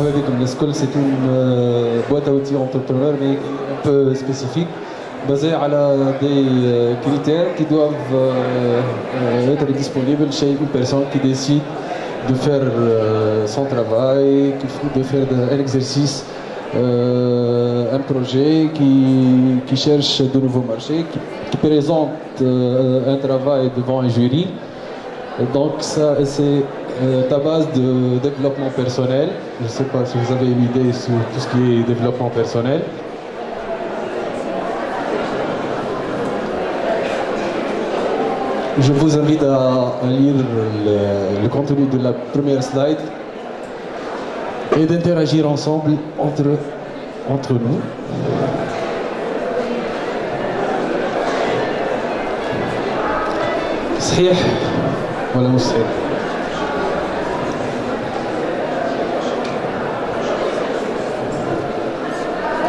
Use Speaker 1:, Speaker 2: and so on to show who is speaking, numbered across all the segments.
Speaker 1: مرحبا بكم. السكول c'est une boîte à outils entrepreneur mais un peu spécifique, basée على des critères qui doivent être disponibles chez une personne qui décide de faire son travail, de faire un exercice, un projet, qui cherche de nouveaux marchés, qui présente un travail devant un jury. Et donc ça, c'est ta base de développement personnel. Je ne sais pas si vous avez une idée sur tout ce qui est développement personnel. Je vous invite à lire le contenu de la première slide et d'interagir ensemble entre nous. صحيح ولا مش صحيح؟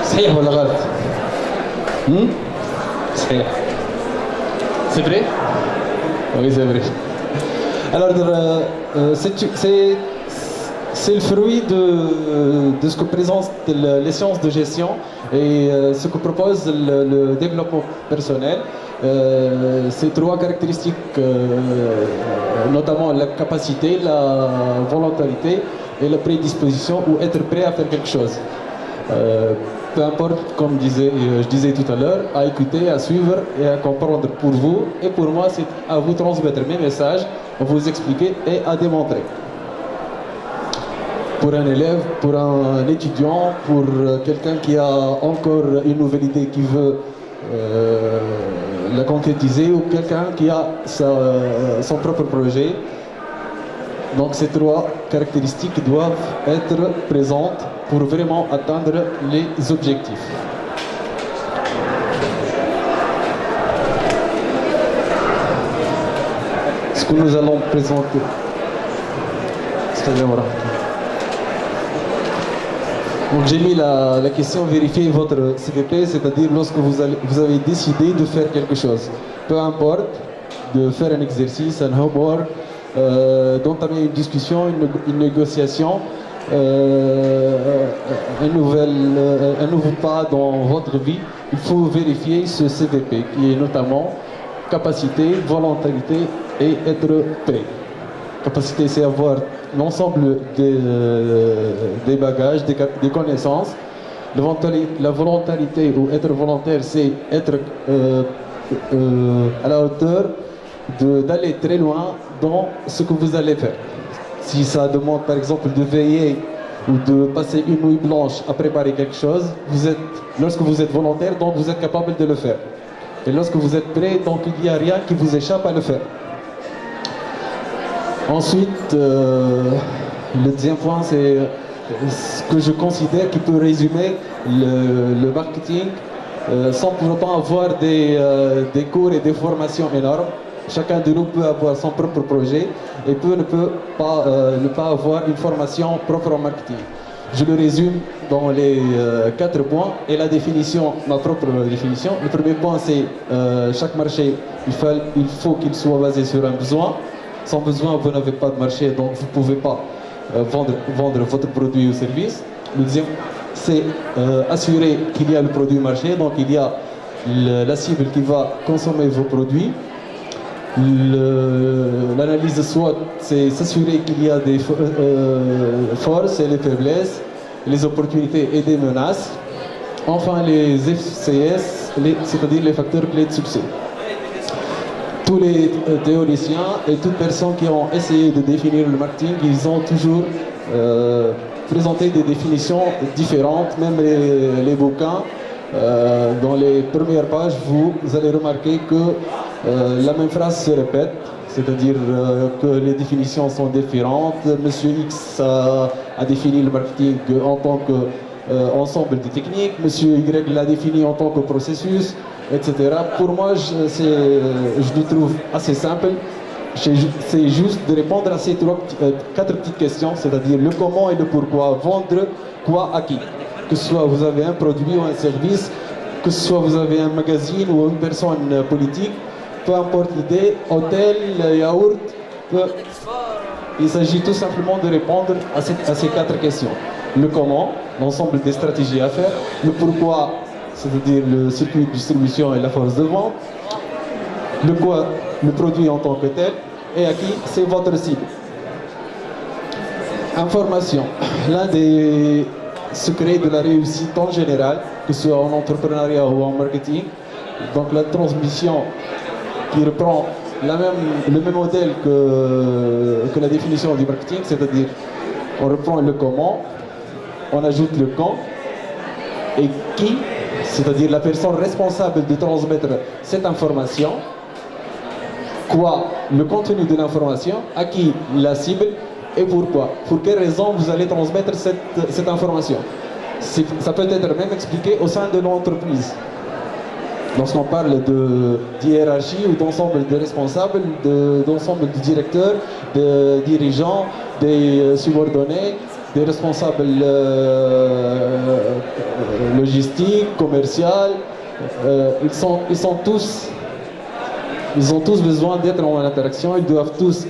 Speaker 1: صحيح ولا غلط؟ صحيح. C'est vrai? Oui, c'est vrai. Alors, c'est le fruit de ce que présente les sciences de gestion et ce que propose le développement personnel. Ces trois caractéristiques, notamment la capacité, la volontarité et la prédisposition ou être prêt à faire quelque chose. Peu importe, comme je disais tout à l'heure, à écouter, à suivre et à comprendre pour vous. Et pour moi, c'est à vous transmettre mes messages, à vous expliquer et à démontrer. Pour un élève, pour un étudiant, pour quelqu'un qui a encore une nouvelle idée qui veut la concrétiser, ou quelqu'un qui a son propre projet. Donc ces trois caractéristiques doivent être présentes pour vraiment atteindre les objectifs. Ce que nous allons présenter. Donc j'ai mis la question vérifier votre CVP, c'est-à-dire lorsque vous avez décidé de faire quelque chose. Peu importe, de faire un exercice, un homework, d'entamer une discussion, une négociation, un nouveau pas dans votre vie, il faut vérifier ce CVP qui est notamment capacité, volontarité et être prêt. Capacité, c'est avoir l'ensemble des bagages, des connaissances. La volontarité ou être volontaire, c'est être à la hauteur d'aller très loin dans ce que vous allez faire. Si ça demande par exemple de veiller ou de passer une nuit blanche à préparer quelque chose, lorsque vous êtes volontaire, donc vous êtes capable de le faire. Et lorsque vous êtes prêt, donc il n'y a rien qui vous échappe à le faire. Ensuite, le deuxième point, c'est ce que je considère qui peut résumer le marketing sans pour autant avoir des cours et des formations énormes. Chacun de nous peut avoir son propre projet et ne peut pas avoir une formation propre en marketing. Je le résume dans les 4 points et la définition, ma propre définition. Le premier point, c'est chaque marché, il faut qu'il soit basé sur un besoin. Sans besoin, vous n'avez pas de marché, donc vous ne pouvez pas vendre votre produit ou service. Le deuxième, c'est assurer qu'il y a le produit marché, donc il y a la cible qui va consommer vos produits. L'analyse de SWOT, c'est s'assurer qu'il y a des forces et les faiblesses, les opportunités et des menaces. Enfin, les FCS, c'est-à-dire les facteurs clés de succès. Tous les théoriciens et toutes personnes qui ont essayé de définir le marketing, ils ont toujours présenté des définitions différentes, même les bouquins. Dans les premières pages, vous allez remarquer que la même phrase se répète, c'est-à-dire que les définitions sont différentes. Monsieur X a défini le marketing en tant qu'ensemble de techniques, Monsieur Y l'a défini en tant que processus, etc. Pour moi, je le trouve assez simple. C'est juste de répondre à ces 4 petites questions, c'est-à-dire le comment et le pourquoi. Vendre quoi à qui? Que ce soit vous avez un produit ou un service, que ce soit vous avez un magazine ou une personne politique, peu importe l'idée, hôtel, yaourt, il s'agit tout simplement de répondre à ces 4 questions. le comment, l'ensemble des stratégies à faire, le pourquoi, c'est-à-dire le circuit de distribution et la force de vente, le quoi, le produit en tant que tel, et à qui c'est votre cible. Information, l'un des secrets de la réussite en général, que ce soit en entrepreneuriat ou en marketing, donc la transmission qui reprend le même modèle que la définition du marketing, c'est-à-dire on reprend le comment, on ajoute le quand, et qui, c'est-à-dire la personne responsable de transmettre cette information, quoi, le contenu de l'information, à qui la cible et pourquoi. Pour quelles raisons vous allez transmettre cette information. Ça peut être même expliqué au sein de l'entreprise. Lorsqu'on parle de hiérarchie ou d'ensemble de responsables, d'ensemble de directeurs, de dirigeants, des subordonnés, des responsables logistiques, commerciaux, ils ont tous besoin d'être en interaction, ils doivent tous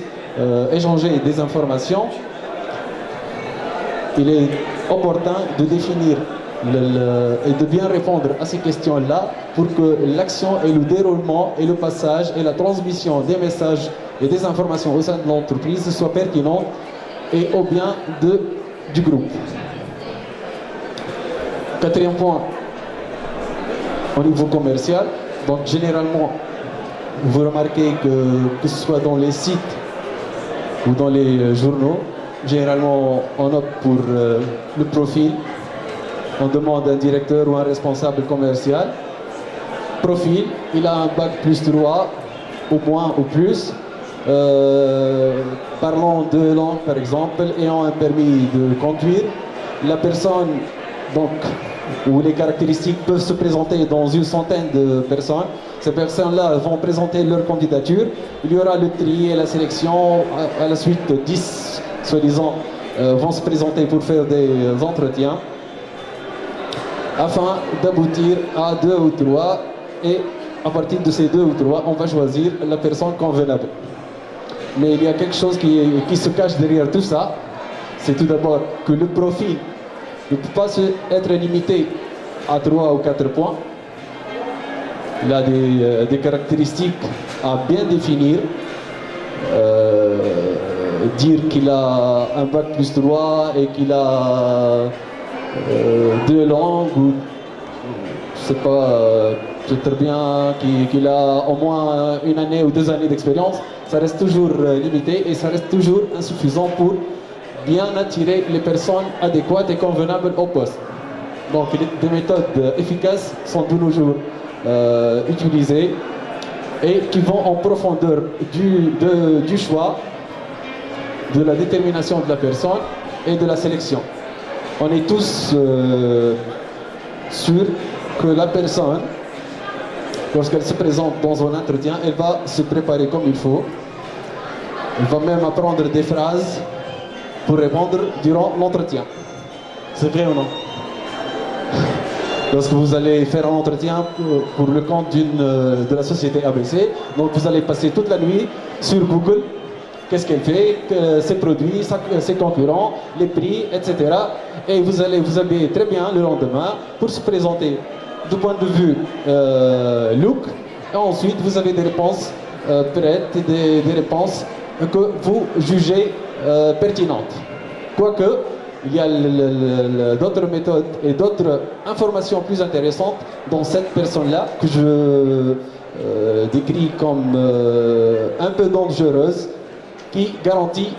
Speaker 1: échanger des informations. Il est opportun de définir et de bien répondre à ces questions-là pour que l'action et le déroulement et le passage et la transmission des messages et des informations au sein de l'entreprise soient pertinentes et au bien du groupe. Quatrième point, au niveau commercial, donc généralement, vous remarquez que ce soit dans les sites ou dans les journaux, généralement on opte pour le profil. On demande un directeur ou un responsable commercial. Profil, il a un bac +3, au moins ou plus. Parlant deux langues par exemple, ayant un permis de conduire. La personne, donc, où les caractéristiques peuvent se présenter dans une centaine de personnes. Ces personnes-là vont présenter leur candidature. Il y aura le tri et la sélection. À la suite, 10, soi-disant, vont se présenter pour faire des entretiens, afin d'aboutir à 2 ou 3, et à partir de ces 2 ou 3, on va choisir la personne convenable. Mais il y a quelque chose qui se cache derrière tout ça, c'est tout d'abord que le profil ne peut pas être limité à 3 ou 4 points. Il a des caractéristiques à bien définir. Dire qu'il a un bac +3 et qu'il a 2 langues, ou je sais pas, peut-être bien qu'il a au moins 1 année ou 2 années d'expérience, ça reste toujours limité et ça reste toujours insuffisant pour bien attirer les personnes adéquates et convenables au poste. Donc des méthodes efficaces sont de nos jours utilisées et qui vont en profondeur du choix, de la détermination de la personne et de la sélection. On est tous sûrs que la personne, lorsqu'elle se présente dans un entretien, elle va se préparer comme il faut. Elle va même apprendre des phrases pour répondre durant l'entretien. C'est vrai ou non? Lorsque vous allez faire un entretien pour le compte de la société ABC, donc vous allez passer toute la nuit sur Google. Qu'est-ce qu'elle fait, ses produits, ses concurrents, les prix, etc. Et vous allez vous habiller très bien le lendemain pour se présenter du point de vue look. Et ensuite, vous avez des réponses prêtes, des réponses que vous jugez pertinentes. Quoique, il y a d'autres méthodes et d'autres informations plus intéressantes dans cette personne-là que je décris comme un peu dangereuse, qui garantit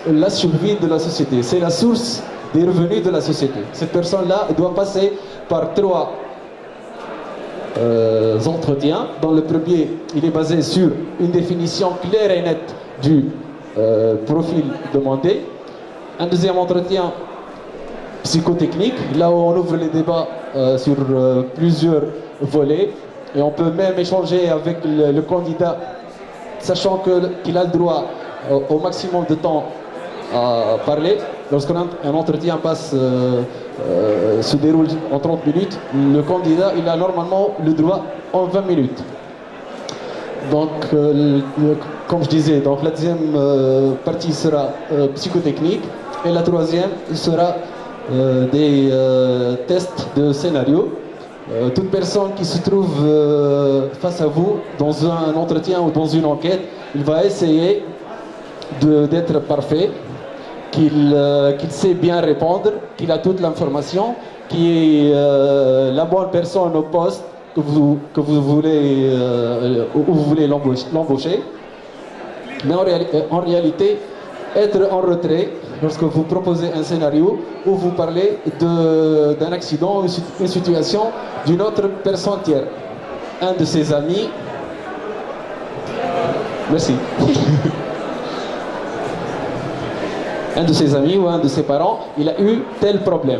Speaker 1: la survie de la société. C'est la source des revenus de la société. Cette personne-là doit passer par 3 entretiens. Dans le premier, il est basé sur une définition claire et nette du profil demandé. Un deuxième entretien psychotechnique, là où on ouvre les débats sur plusieurs volets, et on peut même échanger avec le candidat, sachant qu'il a le droit au maximum de temps à parler. Lorsqu'un entretien se déroule en 30 minutes, le candidat il a normalement le droit en 20 minutes. Donc, comme je disais, donc la deuxième partie sera psychotechnique et la troisième sera des tests de scénario. Toute personne qui se trouve face à vous dans un entretien ou dans une enquête, il va essayer d'être parfait, qu'il sait bien répondre, qu'il a toute l'information, qu'il est la bonne personne au poste que vous voulez, où vous voulez l'embaucher. Mais en réalité, être en retrait lorsque vous proposez un scénario où vous parlez d'un accident ou une situation d'une autre personne tiers. Un de ses amis. Merci. Un de ses amis ou un de ses parents, il a eu tel problème.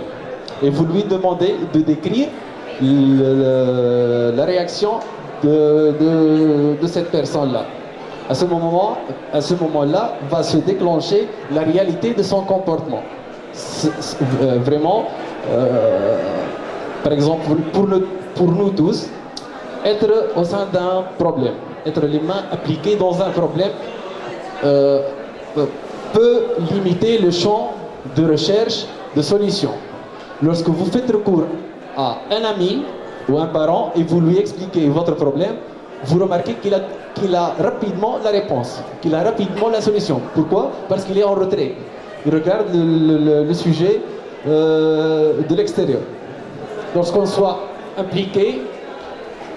Speaker 1: Et vous lui demandez de décrire la réaction de cette personne-là. À ce moment-là, va se déclencher la réalité de son comportement. Vraiment, par exemple, pour nous tous, être au sein d'un problème, être les mains appliquées dans un problème, peut limiter le champ de recherche de solutions. Lorsque vous faites recours à un ami ou un parent et vous lui expliquez votre problème, vous remarquez qu'il a rapidement la réponse, qu'il a rapidement la solution. Pourquoi? Parce qu'il est en retrait. Il regarde le sujet de l'extérieur. Lorsqu'on soit impliqué,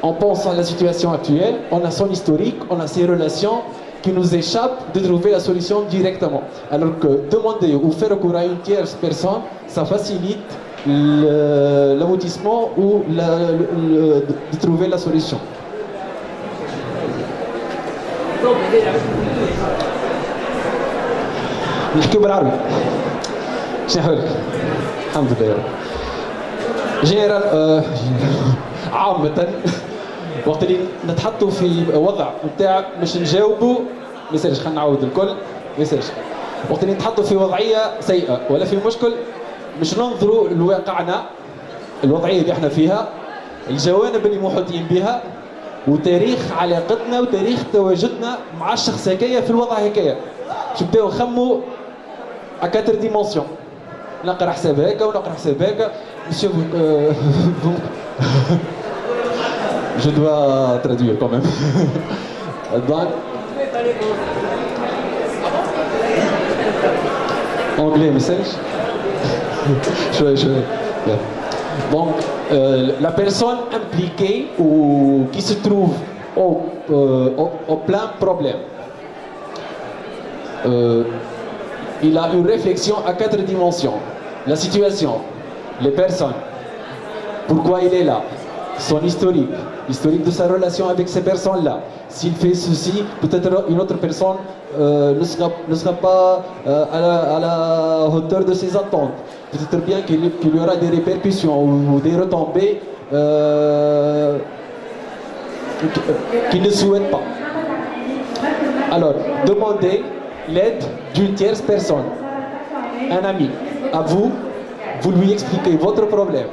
Speaker 1: on pense à la situation actuelle, on a son historique, on a ses relations qui nous échappent de trouver la solution directement. Alors que demander ou faire recours à une tierce personne, ça facilite l'aboutissement ou de trouver la solution. نحكي بالعربي. شنو حوالك؟ الحمد لله يا رب. جنرال عامة وقت اللي نتحطوا في وضع نتاع مش نجاوبوا ما يصيرش، خلينا نعاود الكل ما يصيرش. وقت اللي نتحطوا في وضعية سيئة ولا في مشكل، مش ننظروا لواقعنا، الوضعية اللي احنا فيها، الجوانب اللي محيطين بها، وتاريخ علاقتنا وتاريخ تواجدنا مع الشخص هكايا في الوضع هكايا. نبداو نخموا à 4 dimensions. نقرا حساب هكا ونقرا حساب هكا. Monsieur, je dois traduire quand même. Donc, anglais message. Donc, la personne impliquée ou qui se trouve au plein problème, il a une réflexion à 4 dimensions. La situation, les personnes, pourquoi il est là, son historique, l'historique de sa relation avec ces personnes-là. S'il fait ceci, peut-être une autre personne ne sera pas à la hauteur de ses attentes. Peut-être bien qu'il y aura des répercussions ou des retombées qu'il ne souhaite pas. Alors, demandez l'aide d'une tierce personne, un ami, à vous, vous lui expliquez votre problème.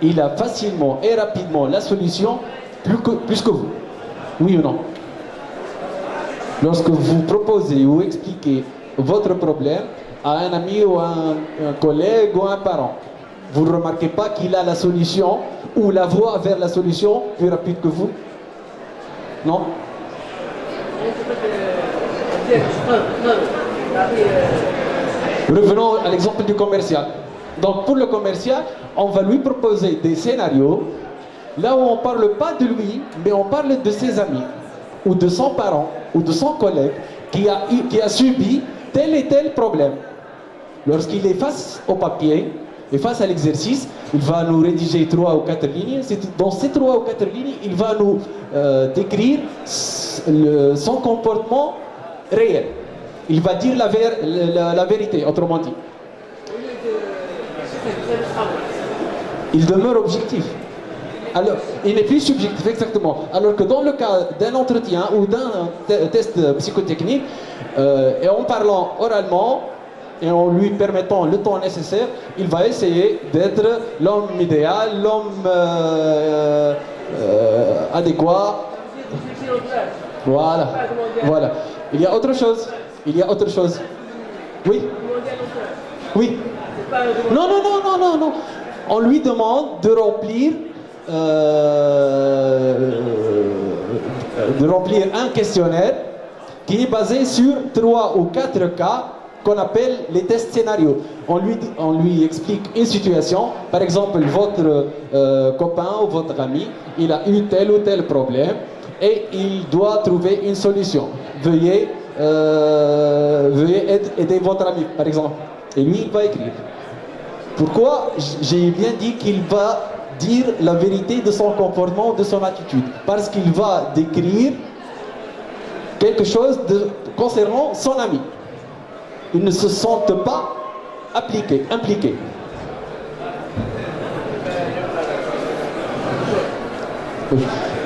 Speaker 1: Il a facilement et rapidement la solution plus que vous. Oui ou non? Lorsque vous proposez ou expliquez votre problème à un ami ou un collègue ou un parent, vous ne remarquez pas qu'il a la solution ou la voie vers la solution plus rapide que vous? Non? Revenons à l'exemple du commercial. Donc pour le commercial, on va lui proposer des scénarios là où on ne parle pas de lui, mais on parle de ses amis, ou de son parent, ou de son collègue qui a subi tel et tel problème. Lorsqu'il est face au papier et face à l'exercice, il va nous rédiger 3 ou 4 lignes. Dans ces 3 ou 4 lignes, il va nous décrire son comportement réel. Il va dire la vérité, autrement dit. Il demeure objectif. Alors, il n'est plus subjectif, exactement. Alors que dans le cas d'un entretien ou d'un test psychotechnique, et en parlant oralement, et en lui permettant le temps nécessaire, il va essayer d'être l'homme idéal, l'homme adéquat. Voilà. Voilà. Il y a autre chose. Oui. Oui. Non, non, non, non, non, non. On lui demande de remplir un questionnaire qui est basé sur 3 ou 4 cas qu'on appelle les tests scénarios. On lui explique une situation, par exemple votre copain ou votre ami, il a eu tel ou tel problème et il doit trouver une solution. Veuillez aider votre ami, par exemple. Et lui, il va écrire. Pourquoi j'ai bien dit qu'il va dire la vérité de son comportement, de son attitude? Parce qu'il va décrire quelque chose concernant son ami. Il ne se sente pas impliqué.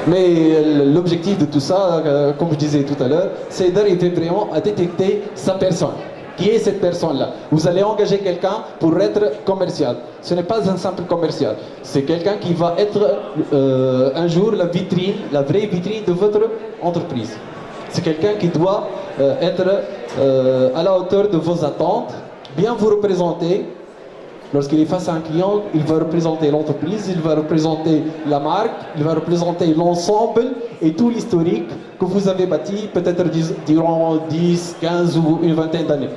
Speaker 1: Mais l'objectif de tout ça, comme je disais tout à l'heure, c'est d'arriver vraiment à détecter sa personne. Qui est cette personne-là? Vous allez engager quelqu'un pour être commercial. Ce n'est pas un simple commercial. C'est quelqu'un qui va être un jour la vraie vitrine de votre entreprise. C'est quelqu'un qui doit être à la hauteur de vos attentes, bien vous représenter. Lorsqu'il est face à un client, il va représenter l'entreprise, il va représenter la marque, il va représenter l'ensemble et tout l'historique que vous avez bâti peut-être durant 10, 15 ou une vingtaine d'années.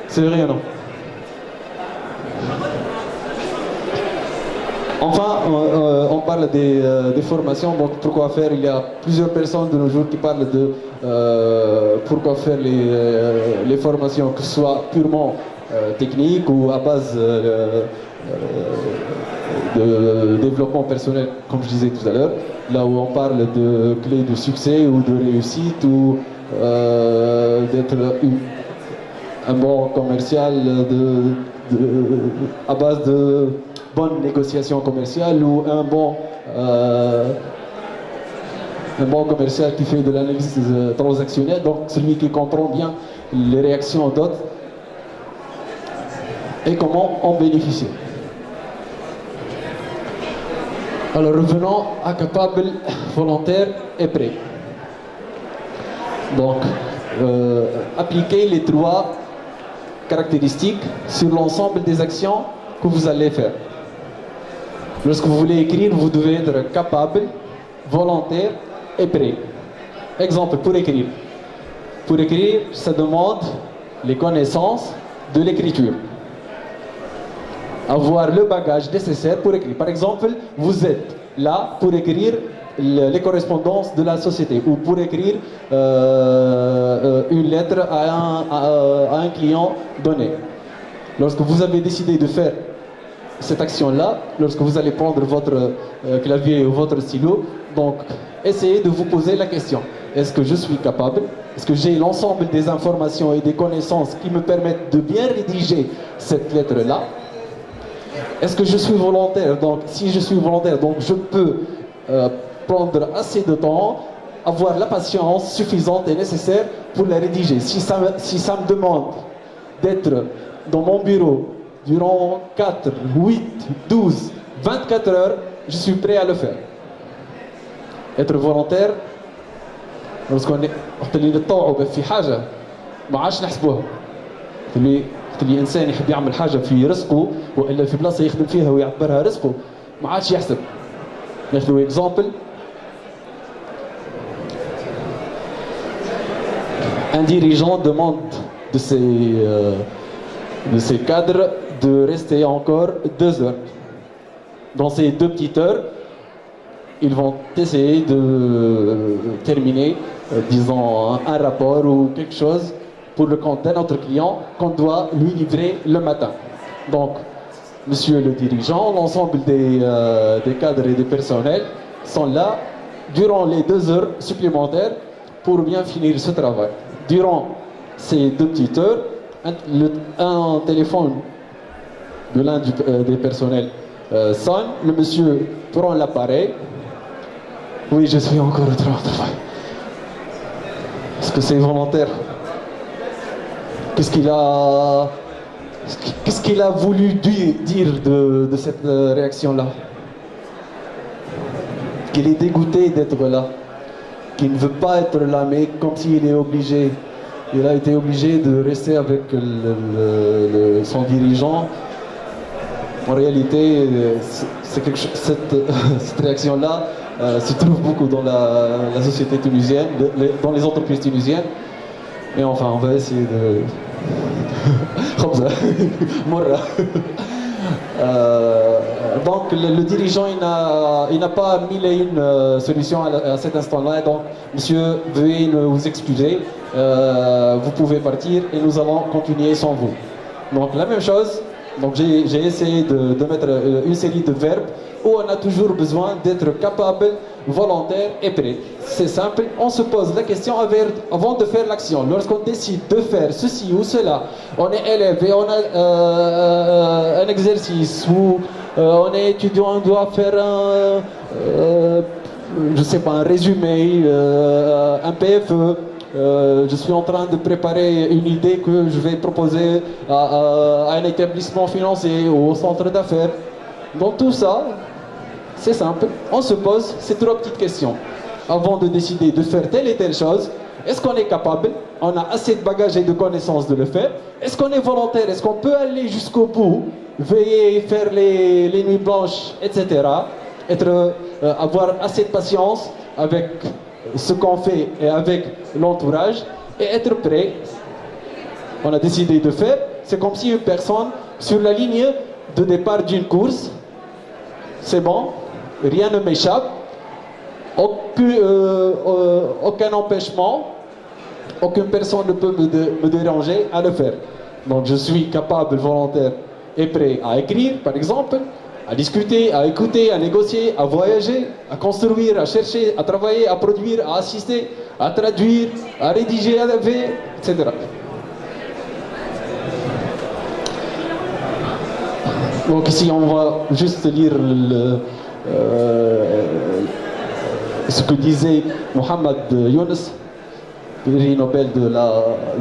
Speaker 1: C'est vrai, non? Enfin, on parle des formations. Donc, pourquoi faire? Il y a plusieurs personnes de nos jours qui parlent de pourquoi faire les formations, que ce soit purement technique ou à base de développement personnel, comme je disais tout à l'heure, là où on parle de clés de succès ou de réussite ou d'être un bon commercial à base de bonne négociation commerciale ou un bon commercial qui fait de l'analyse transactionnelle, donc celui qui comprend bien les réactions d'autres et comment en bénéficier. Alors revenons à capable, volontaire et prêt. Donc, appliquez les 3 caractéristiques sur l'ensemble des actions que vous allez faire. Lorsque vous voulez écrire, vous devez être capable, volontaire et prêt. Exemple, pour écrire. Pour écrire, ça demande les connaissances de l'écriture. Avoir le bagage nécessaire pour écrire. Par exemple, vous êtes là pour écrire les correspondances de la société ou pour écrire une lettre à un client donné. Lorsque vous avez décidé de faire cette action-là, lorsque vous allez prendre votre clavier ou votre stylo, donc essayez de vous poser la question. Est-ce que je suis capable? Est-ce que j'ai l'ensemble des informations et des connaissances qui me permettent de bien rédiger cette lettre-là? Est-ce que je suis volontaire? Donc, si je suis volontaire, donc je peux prendre assez de temps, avoir la patience suffisante et nécessaire pour la rédiger. Si ça me demande d'être dans mon bureau durant 4, 8, 12, 24 heures, je suis prêt à le faire. Être volontaire, lorsqu'on est نتطوعوا في حاجة ما عادش نحسبوها. اللي انسان يحب يعمل حاجه في رزقه والا في بلاصه يخدم فيها ويعتبرها رزقه ما عادش يحسب. ناخذ اكزامبل. Un dirigeant demande de ses cadres de rester encore 2 heures. Dans ces 2 petites heures, ils vont essayer de terminer, disons, un rapport ou quelque chose pour le compte d'un autre client qu'on doit lui livrer le matin. Donc, monsieur le dirigeant, l'ensemble des cadres et des personnels sont là durant les 2 heures supplémentaires pour bien finir ce travail. Durant ces 2 petites heures, un téléphone de l'un des personnels sonne, le monsieur prend l'appareil. Oui, je suis encore au travail. Est-ce que c'est volontaire? Qu'est-ce qu'il a voulu dire de cette réaction-là? Qu'il est dégoûté d'être là, qu'il ne veut pas être là, mais comme s'il est obligé. Il a été obligé de rester avec son dirigeant En réalité, cette réaction-là se trouve beaucoup dans la société tunisienne, dans les entreprises tunisiennes. Mais enfin, on va essayer de... Donc le dirigeant il n'a pas mille et une solutions à cet instant-là. Donc monsieur, veuillez vous excuser, vous pouvez partir et nous allons continuer sans vous. Donc la même chose. Donc j'ai essayé de mettre une série de verbes où on a toujours besoin d'être capable, volontaire et prêt. C'est simple, on se pose la question avant de faire l'action. Lorsqu'on décide de faire ceci ou cela, on est élève et on a un exercice ou on est étudiant, on doit faire je sais pas, un résumé, un PFE. Je suis en train de préparer une idée que je vais proposer à un établissement financier ou au centre d'affaires. Dans tout ça, c'est simple, on se pose ces trois petites questions. Avant de décider de faire telle et telle chose, est-ce qu'on est capable? On a assez de bagages et de connaissances de le faire. Est-ce qu'on est volontaire? Est-ce qu'on peut aller jusqu'au bout? Veiller, faire les nuits blanches, etc. Avoir assez de patience avec ce qu'on fait et avec l'entourage et être prêt. On a décidé de faire. C'est comme si une personne sur la ligne de départ d'une course, c'est bon, rien ne m'échappe, aucun empêchement, aucune personne ne peut me déranger à le faire. Donc je suis capable, volontaire et prêt à écrire, par exemple, à discuter, à écouter, à négocier, à voyager, à construire, à chercher, à travailler, à produire, à assister, à traduire, à rédiger, à laver, etc. Donc ici on va juste lire ce que disait Mohamed Younes, prix Nobel de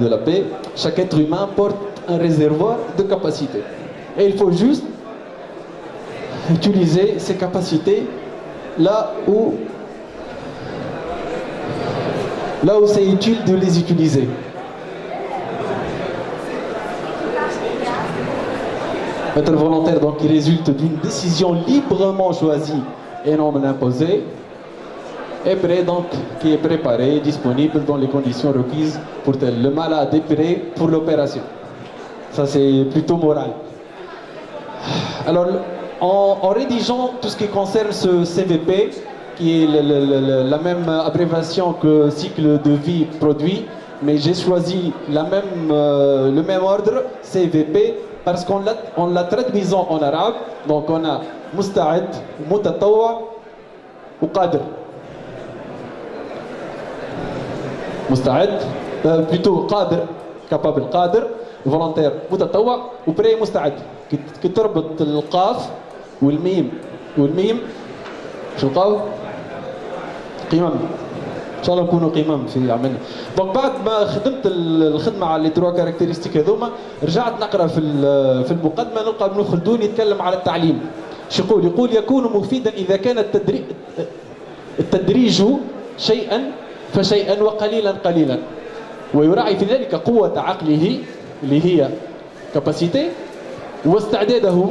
Speaker 1: la paix. Chaque être humain porte un réservoir de capacités. Et il faut juste utiliser ces capacités là où c'est utile de les utiliser. Être volontaire, donc, il résulte d'une décision librement choisie et non imposée, et prêt, donc, qui est préparé, disponible dans les conditions requises pour tel. Le malade est prêt pour l'opération. Ça, c'est plutôt moral. Alors, en rédigeant tout ce qui concerne ce CVP, qui est la même abréviation que cycle de vie produit, mais j'ai choisi le même ordre, CVP, parce qu'en la traduisant en arabe, donc on a Musta'id, Mutatawa ou Qadr. Musta'id, plutôt Qadr, capable Qadr, volontaire Mutatawa ou prêt Musta'id. كي تربط القاف والميم شو القاو؟ قمم. ان شاء الله نكونوا قمم في عملنا. دونك بعد ما خدمت الخدمه على لي تروا كاركتيرستيك هذوما، رجعت نقرا في المقدمه نلقى ابن خلدون يتكلم على التعليم. شو يقول يكون مفيدا اذا كان التدريج شيئا فشيئا وقليلا قليلا، ويراعي في ذلك قوه عقله اللي هي كاباسيتي واستعداده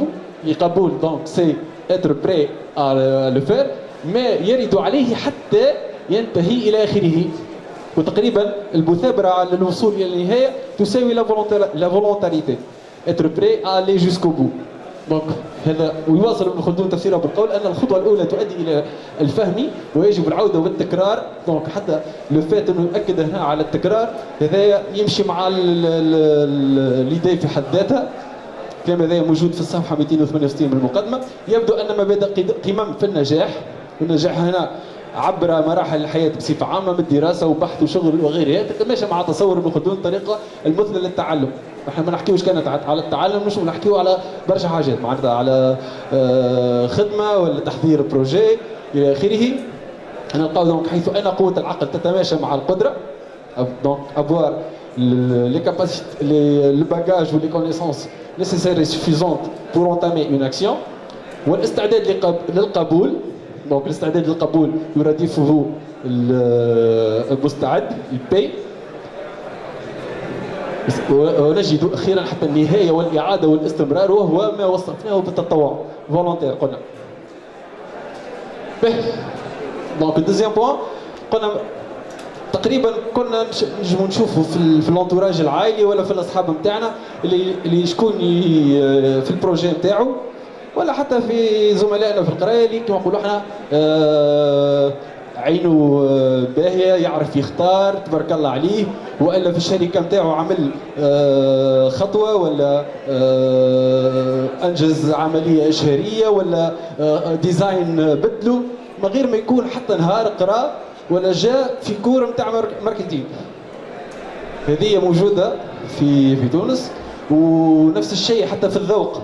Speaker 1: لقبول، donc c'est être prêt à le faire، ما يرد عليه حتى ينتهي إلى آخره. وتقريبا المثابرة على الوصول إلى النهاية تساوي la volontarité، être prêt à aller jusqu'au bout. donc هذا. ويواصل ابن خلدون تفسيره بالقول أن الخطوة الأولى تؤدي إلى الفهم ويجب العودة والتكرار. donc حتى لو فات أنه يؤكد هنا على التكرار، هذا يمشي مع الإيدي في حد ذاتها. الكلام هذا موجود في الصفحة 268 من المقدمة. يبدو أن مبادئ قمم في النجاح، والنجاح هنا عبر مراحل الحياة بصفة عامة من دراسة وبحث وشغل وغيرها، تتماشى مع تصور ابن خلدون الطريقة المثلى للتعلم. احنا ما نحكيوش كانت على التعلم، مش نحكيو على برشا حاجات، معناتها على خدمة ولا تحضير بروجي إلى آخره. نلقاو دونك حيث أن قوة العقل تتماشى مع القدرة، donc avoir les capacités, le bagage ou les connaissances nécessaires et suffisantes pour entamer une action. والاستعداد للقبول، donc الاستعداد للقبول يرادفه المستعد البي. ونجد أخيرا حتى النهاية والإعادة والاستمرار، وهو ما وصفناه بالتطوع فولونتير. قلنا به دونك الدوزيام بوان قلنا تقريبا كنا نجمو نشوفوا في الانتوراج العائلي ولا في الاصحاب نتاعنا اللي شكون في البروجي نتاعو، ولا حتى في زملائنا في القرايه اللي كما نقولوا احنا عينه باهيه، يعرف يختار تبارك الله عليه، والا في الشركه نتاعو عمل خطوه ولا انجز عمليه اشهاريه ولا ديزاين بدلو من غير ما يكون حتى نهار قرا ولا جاء في كور نتاع ماركتينغ. هذه موجوده في تونس، ونفس الشيء حتى في الذوق.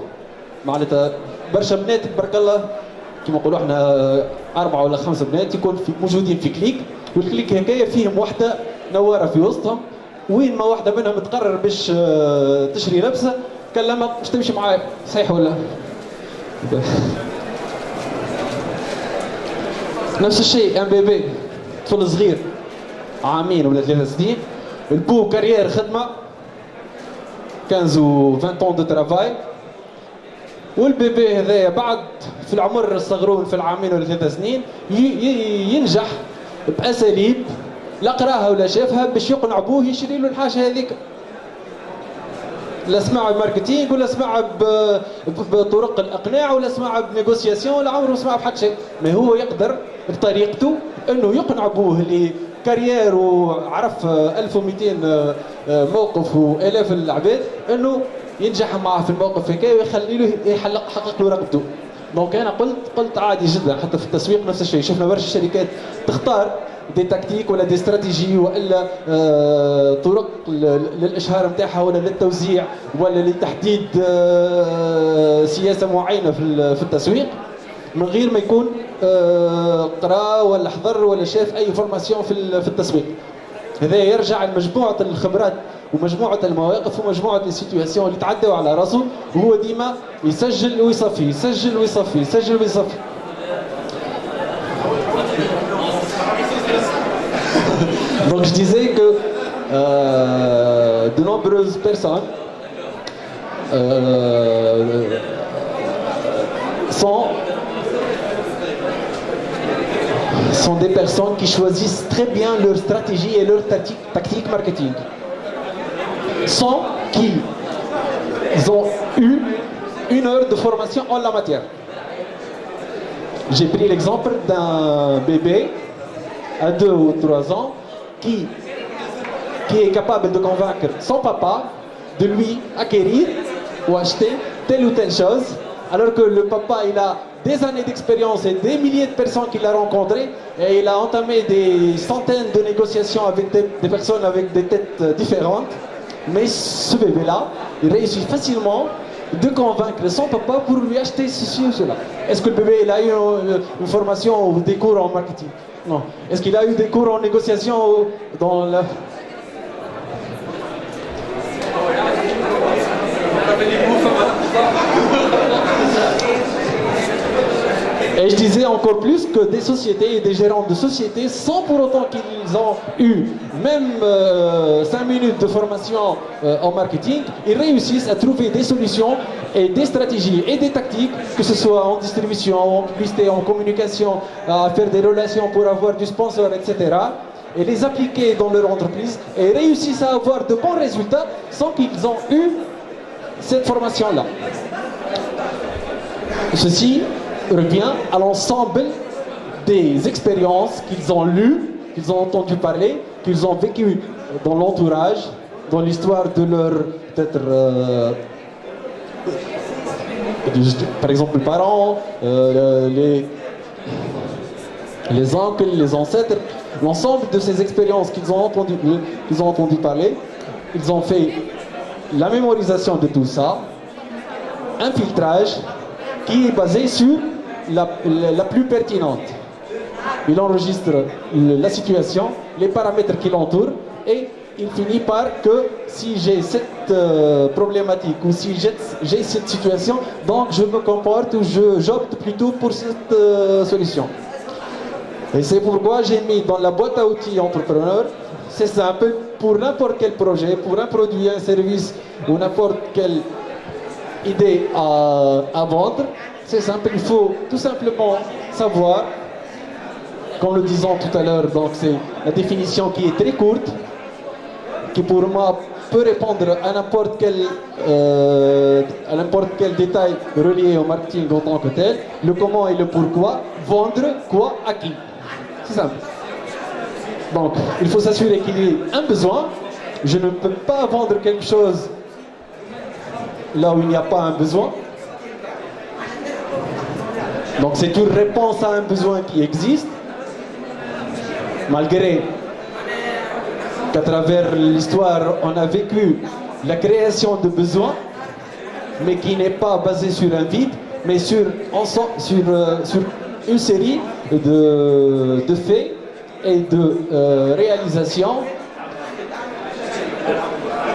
Speaker 1: معناتها برشا بنات تبارك الله كما نقولوا احنا 4 ولا 5 بنات يكون موجودين في كليك، والكليك هكايا فيهم وحده نواره في وسطهم، وين ما واحده منهم تقرر باش تشري لبسه كلمها باش تمشي معايا، صحيح ولا؟ نفس الشيء ام بي بي، طفل صغير عامين ولا 3 سنين، البو كارير خدمه 15 و 20 طون دو ترافاي، والبيبي هذايا بعد في العمر الصغرون في العامين ولا 3 سنين ينجح باساليب لا قراها ولا شافها باش يقنع بوه يشري له الحاجه هذيك. لا سمع بماركتينغ ولا سمع بطرق الاقناع ولا سمع بنيغوسياسيون ولا عمره سمع بحد شيء، ما هو يقدر بطريقته انه يقنع بوه اللي كارير وعرف 1200 موقف والاف العباد انه ينجح معه في الموقف هكا ويخلي له يحقق له رغبته. دونك انا قلت عادي جدا حتى في التسويق نفس الشيء، شفنا برشا شركات تختار دي تكتيك ولا دي استراتيجي والا طرق للاشهار نتاعها ولا للتوزيع ولا لتحديد سياسه معينه في التسويق من غير ما يكون قرا ولا حضر ولا شاف اي فورماسيون في التسويق. هذا يرجع لمجموعه الخبرات ومجموعه المواقف ومجموعه السيتواسيون اللي تعدوا على راسه، وهو ديما يسجل ويصفي يسجل ويصفي يسجل ويصفي. Donc je disais que de nombreuses personnes sont des personnes qui choisissent très bien leur stratégie et leur tactique marketing, sans qu'ils ont eu 1 heure de formation en la matière. J'ai pris l'exemple d'un bébé à 2 ou 3 ans qui est capable de convaincre son papa de lui acquérir ou acheter telle ou telle chose, alors que le papa il a des années d'expérience et des milliers de personnes qu'il a rencontrées et il a entamé des centaines de négociations avec des personnes avec des têtes différentes. Mais ce bébé-là, il réussit facilement de convaincre son papa pour lui acheter ceci ou cela. Est-ce que le bébé il a eu une formation ou des cours en marketing? Non. Est-ce qu'il a eu des cours en négociation dans la... Et je disais encore plus que des sociétés et des gérants de sociétés, sans pour autant qu'ils ont eu même 5 minutes de formation en marketing, ils réussissent à trouver des solutions et des stratégies et des tactiques, que ce soit en distribution, en publicité, en communication, à faire des relations pour avoir du sponsor, etc. Et les appliquer dans leur entreprise et réussissent à avoir de bons résultats sans qu'ils ont eu cette formation-là. Ceci revient à l'ensemble des expériences qu'ils ont lues, qu'ils ont entendu parler, qu'ils ont vécues dans l'entourage, dans l'histoire de leur, peut-être, par exemple, les parents, les oncles, les ancêtres, l'ensemble de ces expériences qu'ils ont entendu parler, ils ont fait la mémorisation de tout ça, un filtrage qui est basé sur la plus pertinente. Il enregistre la situation, les paramètres qui l'entourent et il finit par que si j'ai cette problématique ou si j'ai cette situation, donc je me comporte ou j'opte plutôt pour cette solution. Et c'est pourquoi j'ai mis dans la boîte à outils entrepreneur, c'est simple, pour n'importe quel projet, pour un produit, un service ou n'importe quelle idée à vendre, c'est simple, il faut tout simplement savoir, comme le disons tout à l'heure, donc c'est la définition qui est très courte, qui pour moi peut répondre à n'importe quel détail relié au marketing en tant que tel, le comment et le pourquoi, vendre quoi à qui. C'est simple. Donc, il faut s'assurer qu'il y ait un besoin. Je ne peux pas vendre quelque chose là où il n'y a pas un besoin. Donc, c'est une réponse à un besoin qui existe, malgré qu'à travers l'histoire, on a vécu la création de besoins, mais qui n'est pas basée sur un vide, mais sur une série de faits et de réalisations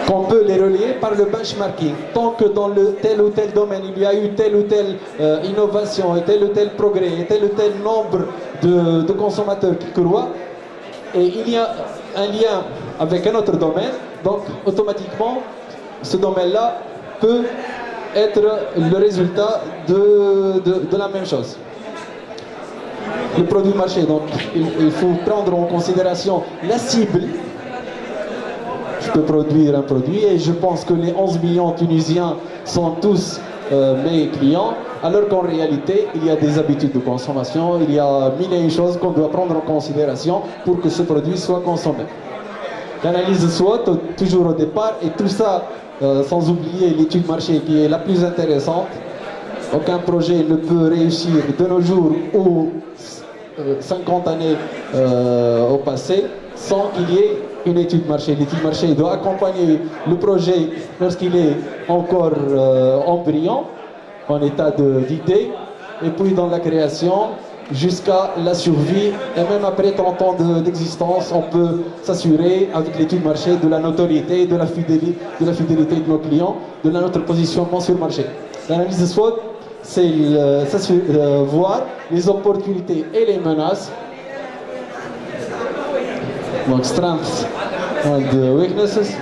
Speaker 1: qu'on peut les relier par le benchmarking. Tant que dans tel ou tel domaine, il y a eu telle ou telle innovation, et tel ou tel progrès, et tel ou tel nombre de consommateurs qui croient, et il y a un lien avec un autre domaine, donc automatiquement, ce domaine-là peut être le résultat de la même chose. Le produit marché, donc il faut prendre en considération la cible. Je peux produire un produit et je pense que les 11 millions tunisiens sont tous mes clients, alors qu'en réalité, il y a des habitudes de consommation, il y a mille et une choses qu'on doit prendre en considération pour que ce produit soit consommé. L'analyse SWOT, toujours au départ, et tout ça, sans oublier l'étude marché qui est la plus intéressante. Aucun projet ne peut réussir de nos jours ou 50 années au passé sans qu'il y ait une étude marché. L'étude marché doit accompagner le projet lorsqu'il est encore embryon, en état d'idée, et puis dans la création jusqu'à la survie, et même après 30 ans d'existence, on peut s'assurer avec l'étude marché de la notoriété, de la fidélité de nos clients, de notre positionnement sur le marché. L'analyse SWOT, c'est voir les opportunités et les menaces. Donc, strengths and weaknesses,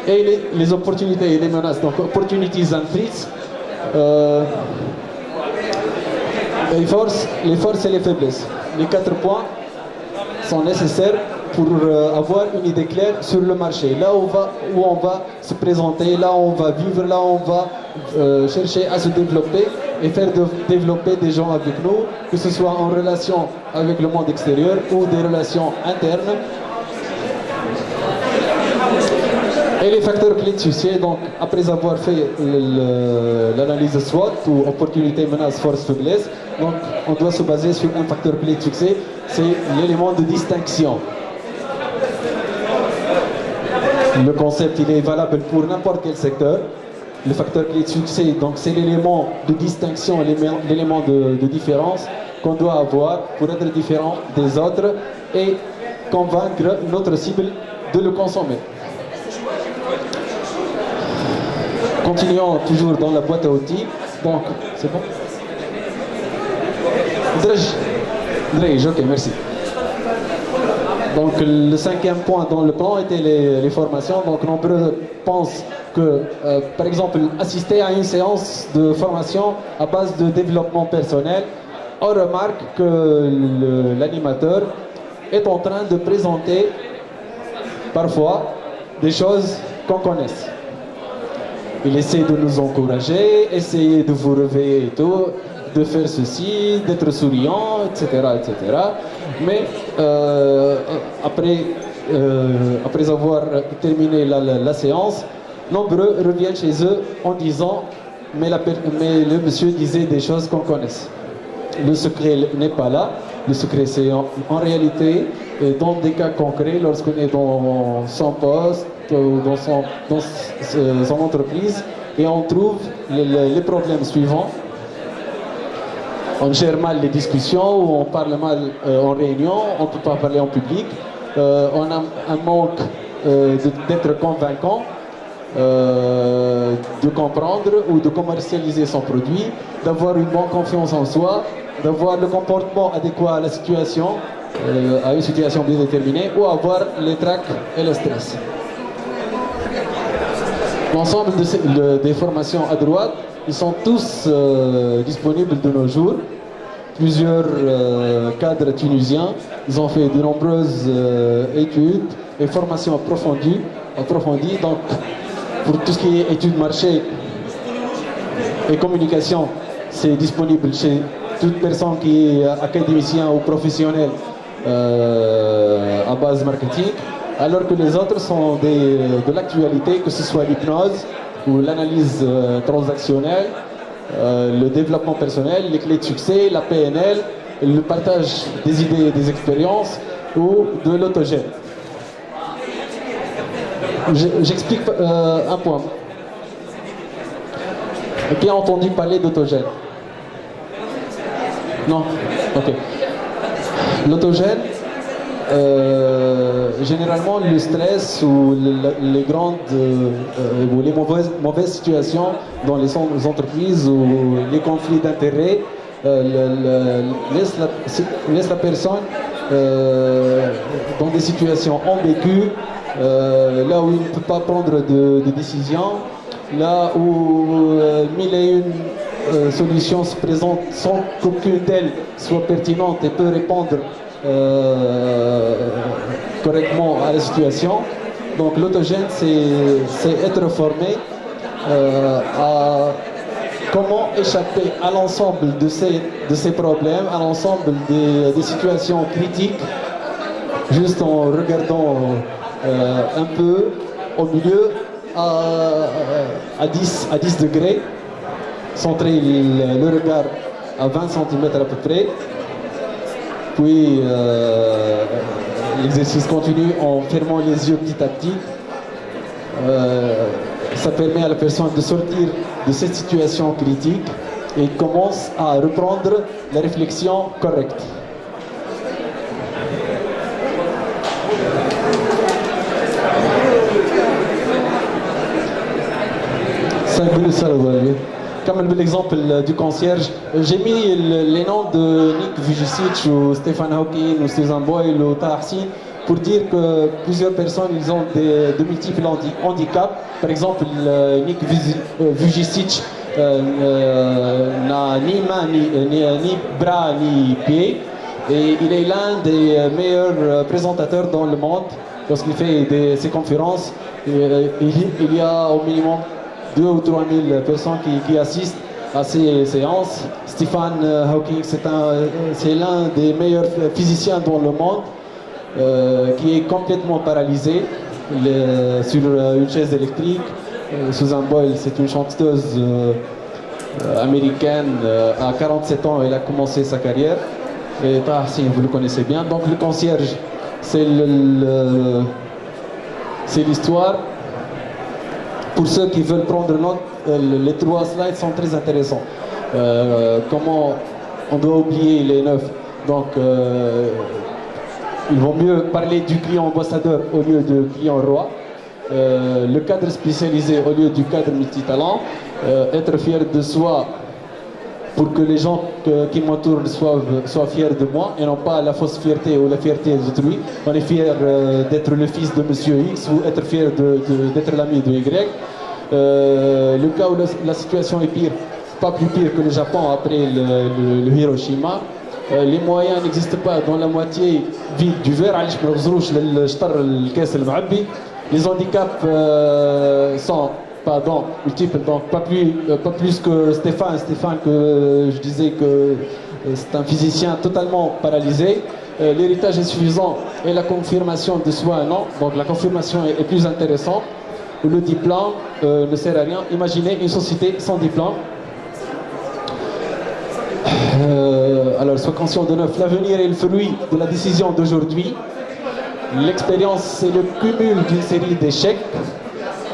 Speaker 1: et les opportunités et les menaces. Donc, opportunities and threats. Les forces et les faiblesses. Les 4 points sont nécessaires pour avoir une idée claire sur le marché. Là où on va se présenter, là où on va vivre, là où on va chercher à se développer et faire développer des gens avec nous, que ce soit en relation avec le monde extérieur ou des relations internes. Et les facteurs clés de succès, donc après avoir fait l'analyse SWOT ou opportunité, menace, force, faiblesse, donc on doit se baser sur un facteur clé de succès, c'est l'élément de distinction. Le concept il est valable pour n'importe quel secteur. Le facteur clé de succès, donc c'est l'élément de distinction, l'élément de différence qu'on doit avoir pour être différent des autres et convaincre notre cible de le consommer. Continuons toujours dans la boîte à outils. Donc, c'est bon? Drej, ok, merci. Donc, le 5e point dans le plan était les formations. Donc, nombreux pensent que, par exemple, assister à une séance de formation à base de développement personnel, on remarque que l'animateur est en train de présenter parfois des choses qu'on connaisse. Il essaie de nous encourager, essayer de vous réveiller et tout, de faire ceci, d'être souriant, etc., etc. Mais après avoir terminé la séance, nombreux reviennent chez eux en disant mais le monsieur disait des choses qu'on connaisse. Le secret n'est pas là. Le secret, c'est en réalité, dans des cas concrets, lorsqu'on est dans son poste, dans son entreprise, et on trouve les problèmes suivants. On gère mal les discussions, ou on parle mal en réunion, on ne peut pas parler en public, on a un manque d'être convaincant, de comprendre ou de commercialiser son produit, d'avoir une bonne confiance en soi, d'avoir le comportement adéquat à la situation, à une situation bien déterminée, ou avoir les tracs et le stress. L'ensemble des formations à droite, ils sont tous disponibles de nos jours. Plusieurs cadres tunisiens, ils ont fait de nombreuses études et formations approfondies. Donc, pour tout ce qui est études marché et communication, c'est disponible chez toute personne qui est académicien ou professionnel à base marketing, alors que les autres sont de l'actualité, que ce soit l'hypnose ou l'analyse transactionnelle, le développement personnel, les clés de succès, la PNL, le partage des idées et des expériences ou de l'autogène. J'explique un point. Qui a entendu parler d'autogène? Non? Ok. L'autogène, généralement le stress ou les grandes ou les mauvaises situations dans les entreprises ou les conflits d'intérêts laissent la personne dans des situations ambiguës, là où il ne peut pas prendre de décision, là où mille et une solutions se présentent sans qu'aucune d'elles soit pertinente et peut répondre correctement à la situation. Donc l'autogène, c'est être formé à comment échapper à l'ensemble de ces problèmes, à l'ensemble des situations critiques, juste en regardant un peu au milieu à 10 degrés, centrer le regard à 20 cm à peu près, puis l'exercice continue en fermant les yeux petit à petit. Ça permet à la personne de sortir de cette situation critique et commence à reprendre la réflexion correcte. Comme l'exemple du concierge, j'ai mis les noms de Nick Vujicic ou Stephen Hawking ou Susan Boyle ou Taha Hassin pour dire que plusieurs personnes ils ont de multiples handicaps. Par exemple, Nick Vujicic n'a ni main, ni bras, ni pieds. Et il est l'un des meilleurs présentateurs dans le monde. Lorsqu'il fait ses conférences, il y a au minimum 2 ou 3 000 personnes qui assistent à ces séances. Stephen Hawking, c'est l'un des meilleurs physiciens dans le monde, qui est complètement paralysé sur une chaise électrique. Susan Boyle, c'est une chanteuse américaine. À 47 ans, elle a commencé sa carrière. Et Taha Hassin, vous le connaissez bien. Donc le concierge, c'est l'histoire. Pour ceux qui veulent prendre note, les 3 slides sont très intéressants. Comment on doit oublier les 9. Donc, il vaut mieux parler du client ambassadeur au lieu de client roi. Le cadre spécialisé au lieu du cadre multitalent. Être fier de soi pour que les gens qui m'entourent soient fiers de moi et non pas la fausse fierté ou la fierté d'autrui. On est fier d'être le fils de Monsieur X ou être fier d'être l'ami de Y. Le cas où la situation est pire, pas plus pire que le Japon après le Hiroshima. Les moyens n'existent pas dans la moitié vide du verre. Les handicaps sont multiples, donc pas plus que Stéphane que je disais que c'est un physicien totalement paralysé. L'héritage est suffisant et la confirmation de soi non, donc la confirmation est plus intéressante. Le diplôme ne sert à rien. Imaginez une société sans diplôme. Alors sois conscient de neuf, l'avenir est le fruit de la décision d'aujourd'hui. L'expérience c'est le cumul d'une série d'échecs.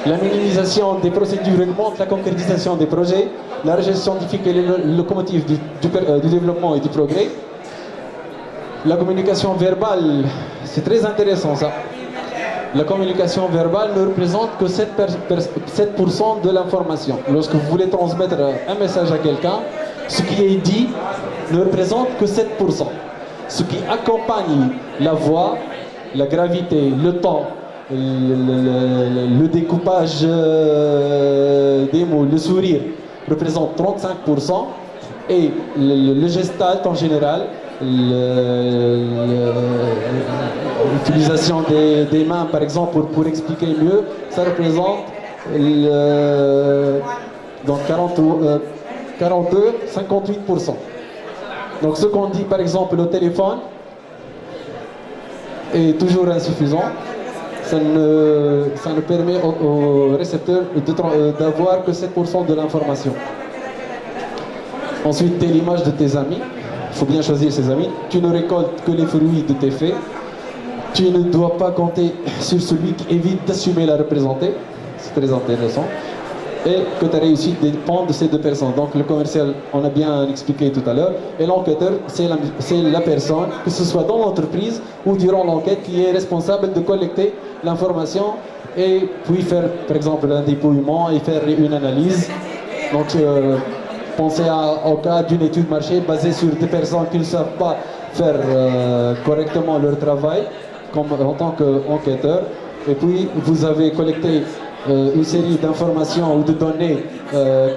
Speaker 1: La minimisation des procédures augmente la concrétisation des projets. La recherche scientifique est le locomotive du développement et du progrès. La communication verbale, c'est très intéressant ça. La communication verbale ne représente que 7% de l'information. Lorsque vous voulez transmettre un message à quelqu'un, ce qui est dit ne représente que 7%. Ce qui accompagne la voix, la gravité, le temps le découpage des mots, le sourire représente 35%, et le gestalt en général, l'utilisation des mains par exemple pour expliquer mieux, ça représente donc 58%. Donc ce qu'on dit par exemple au téléphone est toujours insuffisant. Ça ne permet au récepteur d'avoir que 7% de l'information. Ensuite, tu as l'image de tes amis. Il faut bien choisir ses amis. Tu ne récoltes que les fruits de tes faits. Tu ne dois pas compter sur celui qui évite d'assumer la représenter. C'est très intéressant. Et que ta réussite dépend de ces deux personnes. Donc le commercial, on a bien expliqué tout à l'heure. Et l'enquêteur, c'est la personne, que ce soit dans l'entreprise ou durant l'enquête, qui est responsable de collecter l'information et puis faire, par exemple, un dépouillement et faire une analyse. Donc, pensez au cas d'une étude marché basée sur des personnes qui ne savent pas faire correctement leur travail comme en tant qu'enquêteur. Et puis, vous avez collecté une série d'informations ou de données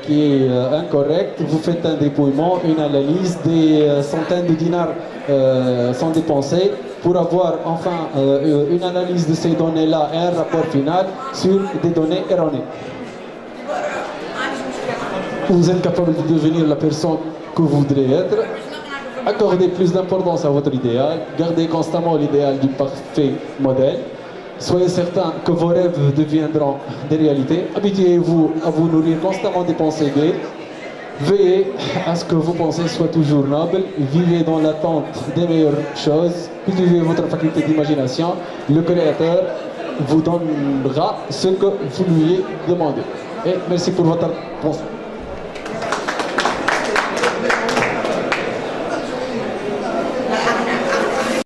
Speaker 1: qui est incorrecte. Vous faites un dépouillement, une analyse, des centaines de dinars sont dépensés pour avoir enfin une analyse de ces données-là et un rapport final sur des données erronées. Vous êtes capable de devenir la personne que vous voudrez être. Accordez plus d'importance à votre idéal. Gardez constamment l'idéal du parfait modèle. Soyez certain que vos rêves deviendront des réalités. Habituez-vous à vous nourrir constamment des pensées gaies. Veillez à ce que vos pensées soient toujours nobles. Vivez dans l'attente des meilleures choses. Cultivez votre faculté d'imagination. Le Créateur vous donnera ce que vous lui demandez. Et merci pour votre attention.